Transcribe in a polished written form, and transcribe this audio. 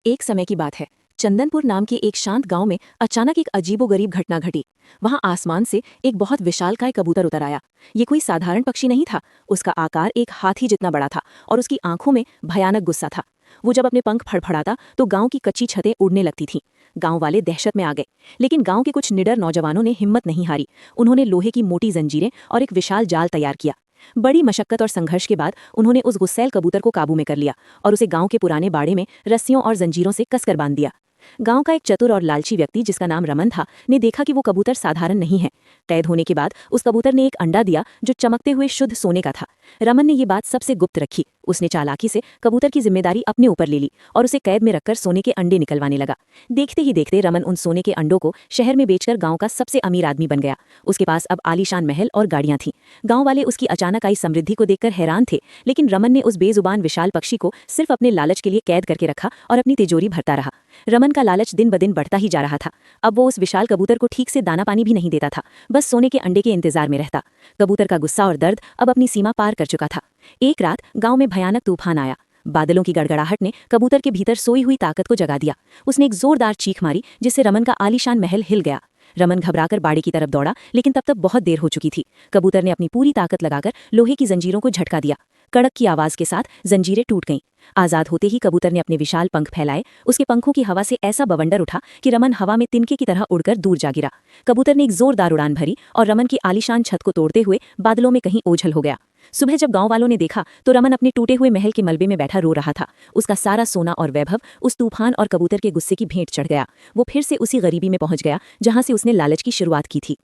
एक समय की बात है। चंदनपुर नाम के एक शांत गांव में अचानक एक अजीबोगरीब घटना घटी। वहां आसमान से एक बहुत विशालकाय कबूतर उतर आया। ये कोई साधारण पक्षी नहीं था। उसका आकार एक हाथी जितना बड़ा था और उसकी आंखों में भयानक गुस्सा था। वो जब अपने पंख फड़फड़ाता तो गांव की कच्ची छतें उड़ने लगती थीं। गांव वाले दहशत में आ गए, लेकिन गांव के कुछ निडर नौजवानों ने हिम्मत नहीं हारी। उन्होंने लोहे की मोटी जंजीरें और एक विशाल जाल तैयार किया। बड़ी मशक्कत और संघर्ष के बाद उन्होंने उस गुस्सैल कबूतर को काबू में कर लिया और उसे गांव के पुराने बाड़े में रस्सियों और जंजीरों से कसकर बांध दिया। गांव का एक चतुर और लालची व्यक्ति जिसका नाम रमन था ने देखा कि वो कबूतर साधारण नहीं है। कैद होने के बाद उस कबूतर ने एक अंडा दिया जो चमकते हुए शुद्ध सोने का था। रमन ने ये बात सबसे गुप्त रखी। उसने चालाकी से कबूतर की जिम्मेदारी अपने ऊपर ले ली और उसे कैद में रखकर सोने के अंडे निकलवाने लगा। देखते ही देखते रमन उन सोने के अंडों को शहर में बेचकर गांव का सबसे अमीर आदमी बन गया। उसके पास अब आलीशान महल और गाड़ियां थीं। गांव वाले उसकी अचानक आई समृद्धि को देखकर हैरान थे, लेकिन रमन ने उस बेजुबान विशाल पक्षी को सिर्फ अपने लालच के लिए कैद करके रखा और अपनी तिजोरी भरता रहा। रमन का लालच दिन ब दिन बढ़ता ही जा रहा था। अब वो उस विशाल कबूतर को ठीक से दाना पानी भी नहीं देता था, बस सोने के अंडे के इंतजार में रहता। कबूतर का गुस्सा और दर्द अब अपनी सीमा पार कर चुका था। एक रात गांव में भयानक तूफान आया। बादलों की गड़गड़ाहट ने कबूतर के भीतर सोई हुई ताकत को जगा दिया। उसने एक जोरदार चीख मारी जिससे रमन का आलीशान महल हिल गया। रमन घबराकर बाड़ी की तरफ दौड़ा, लेकिन तब तक बहुत देर हो चुकी थी। कबूतर ने अपनी पूरी ताकत लगाकर लोहे की जंजीरों को झटका दिया। कड़क की आवाज के साथ जंजीरें टूट गईं। आजाद होते ही कबूतर ने अपने विशाल पंख फैलाए। उसके पंखों की हवा से ऐसा बवंडर उठा कि रमन हवा में तिनके की तरह उड़कर दूर जा गिरा। कबूतर ने एक जोरदार उड़ान भरी और रमन की आलीशान छत को तोड़ते हुए बादलों में कहीं ओझल हो गया। सुबह जब गांव वालों ने देखा तो रमन अपने टूटे हुए महल के मलबे में बैठा रो रहा था। उसका सारा सोना और वैभव उस तूफान और कबूतर के गुस्से की भेंट चढ़ गया। वो फिर से उसी गरीबी में पहुंच गया जहां से उसने लालच की शुरुआत की थी।